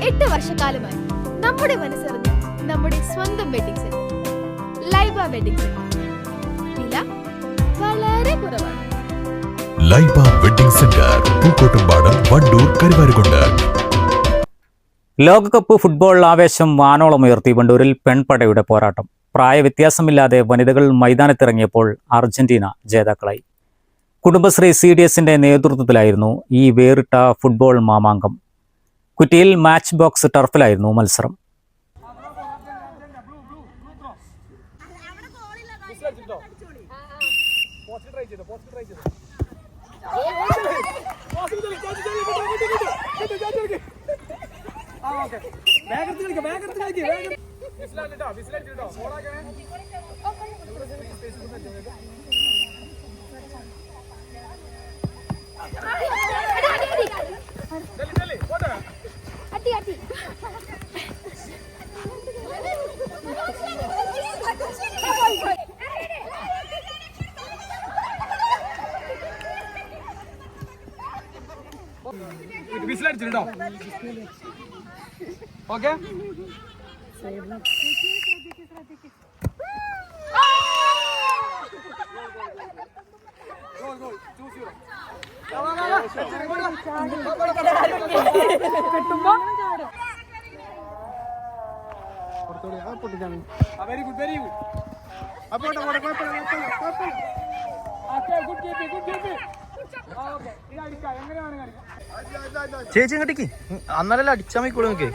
8 വർഷക്കാലമായി നമ്മുടെ മനസ്സറിഞ്ഞ് നമ്മുടെ സ്വന്തം wedding centre Laiba wedding centre. വില വളരെ കുറവാണ്. Laiba wedding centre, Pookkottumpadam, Wandoor, Karuvarakundu. ലോകകപ്പ് ഫുട്ബോൾ ആവേശം വാനോളമുയർത്തി വണ്ടൂരിൽ പെൺപടയുടെ പോരാട്ടം. പ്രായവ്യത്യാസമില്ലാതെ വനിതകൾ മൈതാനത്തിറങ്ങിയപ്പോൾ അർജന്റീന ജേതാക്കളായി. കുടുംബശ്രീ CDSന്റെ നേതൃത്വത്തിലായിരുന്നു ഈ വേറിട്ട ഫുട്ബോൾ മാമാങ്കം. കുറ്റിയിൽ മാച്ച് ബോക്സ് ടർഫിലായിരുന്നു മത്സരം. Okay very good very good. ചേച്ചി ഇങ്ങോട്ടേക്ക് അന്നേരം അടിച്ചാൽ മതിക്കൂടെ നോക്കി.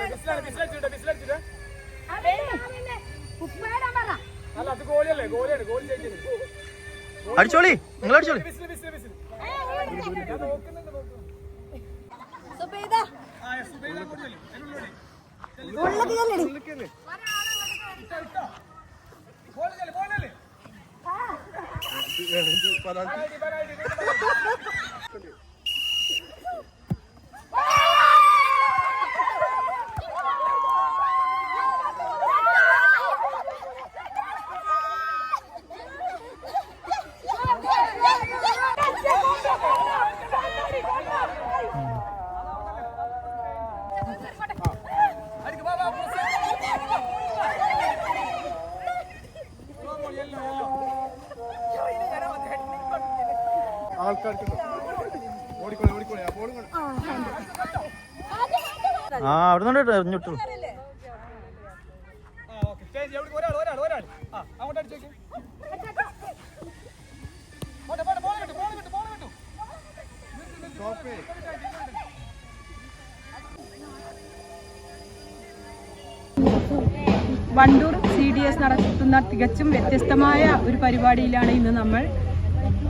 അടിച്ചോളി, നിങ്ങൾ അടിച്ചോളി. അവിടെ നിന്ന് എറിഞ്ഞിട്ടു. വണ്ടൂർ CDS നടത്തുന്ന തികച്ചും വ്യത്യസ്തമായ ഒരു പരിപാടിയിലാണ് ഇന്ന് നമ്മൾ.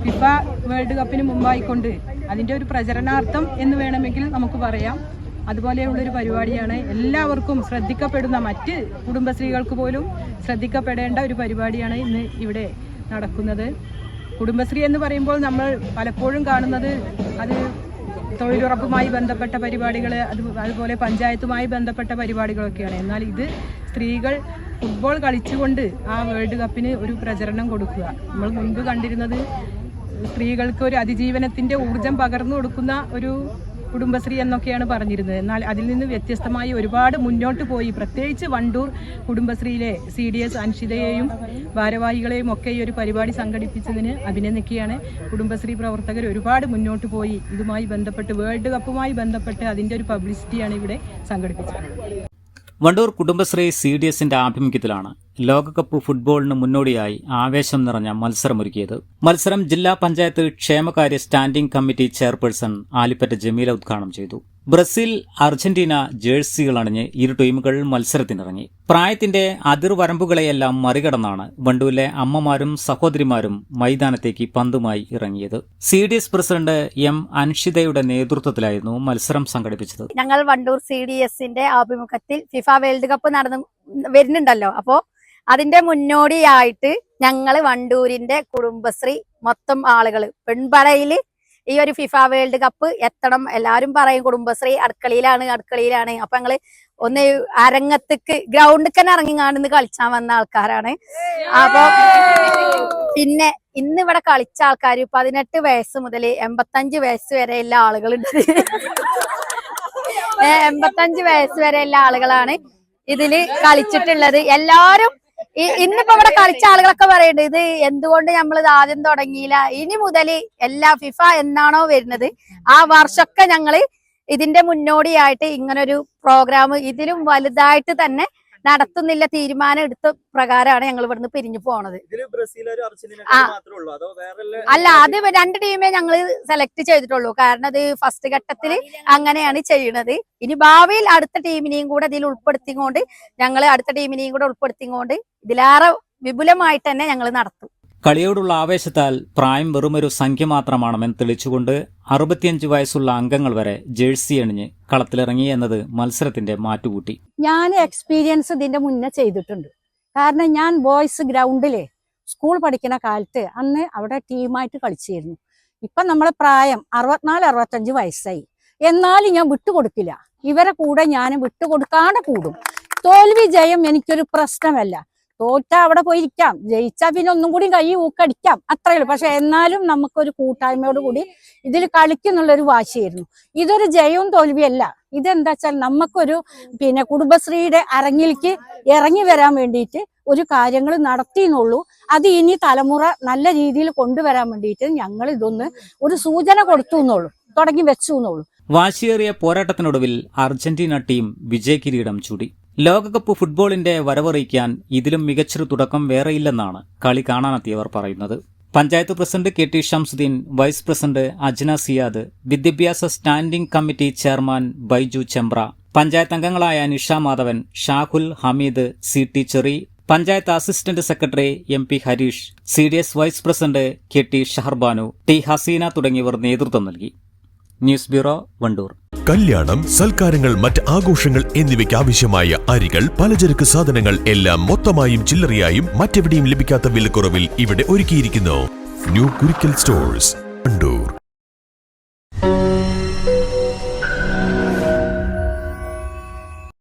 ഫിഫ വേൾഡ് കപ്പിന് മുമ്പായിക്കൊണ്ട് അതിൻ്റെ ഒരു പ്രചരണാർത്ഥം എന്ന് വേണമെങ്കിൽ നമുക്ക് പറയാം. അതുപോലെയുള്ളൊരു പരിപാടിയാണ്. എല്ലാവർക്കും ശ്രദ്ധിക്കപ്പെടുന്ന, മറ്റ് കുടുംബശ്രീകൾക്ക് പോലും ശ്രദ്ധിക്കപ്പെടേണ്ട ഒരു പരിപാടിയാണ് ഇന്ന് ഇവിടെ നടക്കുന്നത്. കുടുംബശ്രീ എന്ന് പറയുമ്പോൾ നമ്മൾ പലപ്പോഴും കാണുന്നത് അത് തൊഴിലുറപ്പുമായി ബന്ധപ്പെട്ട പരിപാടികൾ, അതുപോലെ പഞ്ചായത്തുമായി ബന്ധപ്പെട്ട പരിപാടികളൊക്കെയാണ്. എന്നാൽ ഇത് സ്ത്രീകൾ ഫുട്ബോൾ കളിച്ചുകൊണ്ട് ആ വേൾഡ് കപ്പിന് ഒരു പ്രചരണം കൊടുക്കുക. നമ്മൾ മുൻപ് കണ്ടിരുന്നത് സ്ത്രീകൾക്ക് ഒരു അതിജീവനത്തിൻ്റെ ഊർജം പകർന്നു കൊടുക്കുന്ന ഒരു കുടുംബശ്രീ എന്നൊക്കെയാണ് പറഞ്ഞിരുന്നത്. എന്നാൽ അതിൽ നിന്ന് വ്യത്യസ്തമായി ഒരുപാട് മുന്നോട്ട് പോയി. പ്രത്യേകിച്ച് വണ്ടൂർ കുടുംബശ്രീയിലെ CDS അൻഷിതയെയും ഭാരവാഹികളെയും ഒക്കെ ഈ ഒരു പരിപാടി സംഘടിപ്പിച്ചതിന് അഭിനന്ദിക്കുകയാണ്. കുടുംബശ്രീ പ്രവർത്തകർ ഒരുപാട് മുന്നോട്ട് പോയി. ഇതുമായി ബന്ധപ്പെട്ട് വേൾഡ് കപ്പുമായി ബന്ധപ്പെട്ട് അതിൻ്റെ ഒരു പബ്ലിസിറ്റിയാണ് ഇവിടെ സംഘടിപ്പിച്ചത്. വണ്ടൂർ കുടുംബശ്രീ CDSന്റെ ആഭിമുഖ്യത്തിലാണ് ലോകകപ്പ് ഫുട്ബോളിന് മുന്നോടിയായി ആവേശം നിറഞ്ഞ മത്സരമൊരുക്കിയത്. മത്സരം ജില്ലാ പഞ്ചായത്ത് ക്ഷേമകാര്യ standing committee chairperson Alipatta Jameela ഉദ്ഘാടനം ചെയ്തു. ബ്രസീൽ അർജന്റീന ജേഴ്സികൾ അണിഞ്ഞ് ഇരു ടീമുകൾ മത്സരത്തിനിറങ്ങി. പ്രായത്തിന്റെ അതിർവരമ്പുകളെയെല്ലാം മറികടന്നാണ് വണ്ടൂരിലെ അമ്മമാരും സഹോദരിമാരും മൈതാനത്തേക്ക് പന്തുമായി ഇറങ്ങിയത്. CDS പ്രസിഡന്റ് M അൻഷിതയുടെ നേതൃത്വത്തിലായിരുന്നു മത്സരം സംഘടിപ്പിച്ചത്. ഞങ്ങൾ വണ്ടൂർ CDSന്റെ ആഭിമുഖ്യത്തിൽ ഫിഫ വേൾഡ് കപ്പ് വരുന്നുണ്ടല്ലോ. അപ്പോ അതിന്റെ മുന്നോടിയായിട്ട് ഞങ്ങൾ വണ്ടൂരിന്റെ കുടുംബശ്രീ മൊത്തം ആളുകൾ പെൺപടയില് ഈ ഒരു ഫിഫ വേൾഡ് കപ്പ് എത്തണം. എല്ലാരും പറയും കുടുംബശ്രീ അടുക്കളയിലാണ്. അപ്പൊ ഞങ്ങള് ഒന്ന് അരങ്ങത്തേക്ക് ഗ്രൗണ്ടിൽ തന്നെ ഇറങ്ങിങ്ങാണ്ട് കളിച്ചാൻ വന്ന ആൾക്കാരാണ്. അപ്പൊ പിന്നെ ഇന്ന് ഇവിടെ കളിച്ച ആൾക്കാർ 18 വയസ്സ് മുതൽ 85 വയസ്സ് വരെയുള്ള ആളുകളുണ്ട്. 85 വയസ്സ് വരെയുള്ള ആളുകളാണ് ഇതില് കളിച്ചിട്ടുള്ളത്. എല്ലാരും ഇന്നിപ്പോ ഇവിടെ കളിച്ച ആളുകളൊക്കെ പറയുന്നുണ്ട് ഇത് എന്തുകൊണ്ട് നമ്മൾ ഇത് ആദ്യം തുടങ്ങിയില്ല, ഇനി മുതൽ എല്ലാ ഫിഫ എന്നാണോ വരുന്നത് ആ വർഷമൊക്കെ ഞങ്ങള് ഇതിന്റെ മുന്നോടിയായിട്ട് ഇങ്ങനൊരു പ്രോഗ്രാം ഇതിലും വലുതായിട്ട് തന്നെ നടത്തുന്നില്ല തീരുമാനം എടുത്ത പ്രകാരമാണ് ഞങ്ങൾ ഇവിടുന്ന് പിരിഞ്ഞു പോണത്. അല്ല, അത് 2 ടീമേ ഞങ്ങൾ സെലക്ട് ചെയ്തിട്ടുള്ളൂ. കാരണം അത് ഫസ്റ്റ് ഘട്ടത്തിൽ അങ്ങനെയാണ് ചെയ്യുന്നത്. ഇനി ഭാവിയിൽ അടുത്ത ടീമിനെയും കൂടെ ഇതിൽ ഉൾപ്പെടുത്തിക്കൊണ്ട് ഇതിലേറെ വിപുലമായിട്ട് തന്നെ ഞങ്ങൾ നടത്തും. കളിയോടുള്ള ആവേശത്താൽ പ്രായം വെറുമൊരു സംഖ്യ മാത്രമാണെന്ന് തെളിച്ചുകൊണ്ട് 65 വയസ്സുള്ള അംഗങ്ങൾ വരെ ജേഴ്സി അണിഞ്ഞ് കളത്തിലിറങ്ങി എന്നത് മത്സരത്തിന്റെ മാറ്റുകൂട്ടി. ഞാൻ എക്സ്പീരിയൻസ് ഇതിന്റെ മുന്നേ ചെയ്തിട്ടുണ്ട്. കാരണം ഞാൻ ബോയ്സ് ഗ്രൗണ്ടില് സ്കൂൾ പഠിക്കുന്ന കാലത്ത് അന്ന് അവിടെ ടീമായിട്ട് കളിച്ചിരുന്നു. ഇപ്പൊ നമ്മളെ പ്രായം 64-65 വയസ്സായി. എന്നാലും ഞാൻ വിട്ടുകൊടുക്കില്ല. ഇവരെ കൂടെ ഞാൻ വിട്ടുകൊടുക്കാതെ കൂടും. തോൽവി ജയം എനിക്കൊരു പ്രശ്നമല്ല. തോറ്റ അവിടെ പോയിരിക്കാം, ജയിച്ചാ പിന്നെ ഒന്നും കൂടി കൈ ഊക്കടിക്കാം, അത്രയുള്ളൂ. പക്ഷെ എന്നാലും നമുക്കൊരു കൂട്ടായ്മയോട് കൂടി ഇതിൽ കളിക്കുന്നുള്ളൊരു വാശിയായിരുന്നു. ഇതൊരു ജയവും തോൽവിയല്ല. ഇതെന്താ വെച്ചാൽ നമുക്കൊരു കുടുംബശ്രീയുടെ അരങ്ങിലേക്ക് ഇറങ്ങി വരാൻ വേണ്ടിയിട്ട് ഒരു കാര്യങ്ങൾ നടത്തിയെന്നുള്ളൂ. അത് ഇനി തലമുറ നല്ല രീതിയിൽ കൊണ്ടുവരാൻ വേണ്ടിയിട്ട് ഞങ്ങൾ ഇതൊന്ന് ഒരു സൂചന കൊടുത്തു എന്നുള്ളൂ, തുടങ്ങി വെച്ചു എന്നുള്ളൂ. വാശിയേറിയ പോരാട്ടത്തിനൊടുവിൽ അർജന്റീന ടീം വിജയകിരീടം ചൂടി. ലോകകപ്പ് ഫുട്ബോളിന്റെ വരവറിയിക്കാൻ ഇതിലും മികച്ചൊരു തുടക്കം വേറെയില്ലെന്നാണ് കളി കാണാനെത്തിയവർ പറയുന്നത്. Panchayat president KT Shamsuddin, vice president Ajna Siyad, വിദ്യാഭ്യാസ standing committee chairman Baiju Chembra, panchayat അംഗങ്ങളായ Nisha Madhavan, Shahul Hameed, CT Cherry, panchayat assistant secretary MP Harish, CDS vice president KT Shaharbanu, T Haseena തുടങ്ങിയവർ നേതൃത്വം നൽകി. News bureau, Wandoor. കല്യാണം, സൽക്കാരങ്ങൾ, മറ്റ് ആഘോഷങ്ങൾ എന്നിവയ്ക്ക് ആവശ്യമായ അരികൾ, പലചരക്ക് സാധനങ്ങൾ എല്ലാം മൊത്തമായും ചില്ലറയായും മറ്റെവിടെയും ലഭിക്കാത്ത വിലക്കുറവിൽ ഇവിടെ ഒരുക്കിയിരിക്കുന്നു. New Kurikkal stores, Wandoor.